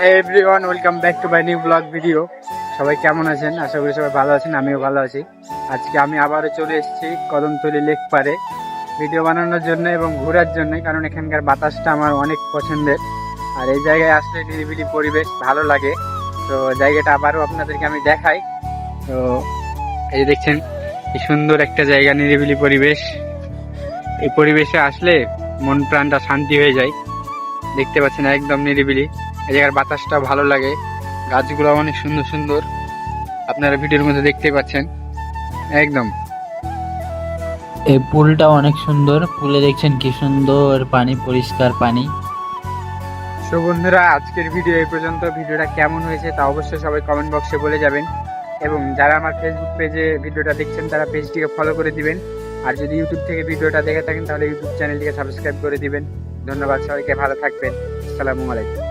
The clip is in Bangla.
Everyone, welcome back to my new blog video. সবাই কেমন আছেন? আশা করি সবাই ভালো আছেন, আমিও ভালো আছি। আজকে আমি আবারও চলে এসেছি কদমতলী লেক পারে ভিডিও বানানোর জন্য এবং ঘোরার জন্য, কারণ এখানকার বাতাসটা আমার অনেক পছন্দের। আর এই জায়গায় আসলে নিরিবিলি পরিবেশ ভালো লাগে। তো জায়গাটা আবারও আপনাদেরকে আমি দেখাই। তো এই যে দেখছেন, কি সুন্দর একটা জায়গা, নিরিবিলি পরিবেশ। এই পরিবেশে আসলে মন প্রাণটা শান্তি হয়ে যায়। দেখতে পাচ্ছেন একদম নিরিবিলি, এই জায়গার বাতাসটা ভালো লাগে, গাছগুলো অনেক সুন্দর সুন্দর, আপনারা ভিডিওর মধ্যে দেখতে পাচ্ছেন একদম। এই পুলটা অনেক সুন্দর, পুলে দেখছেন কি সুন্দর পানি, পরিষ্কার পানি। সো বন্ধুরা, আজকের ভিডিও এই পর্যন্ত। ভিডিওটা কেমন হয়েছে তা অবশ্যই সবাই কমেন্ট বক্সে বলে যাবেন, এবং যারা আমার ফেসবুক পেজে ভিডিওটা দেখছেন তারা পেজটিকে ফলো করে দিবেন। আর যদি ইউটিউব থেকে ভিডিওটা দেখে থাকেন তাহলে ইউটিউব চ্যানেলটিকে সাবস্ক্রাইব করে দিবেন। ধন্যবাদ সবাইকে, ভালো থাকবেন। আসসালামু আলাইকুম।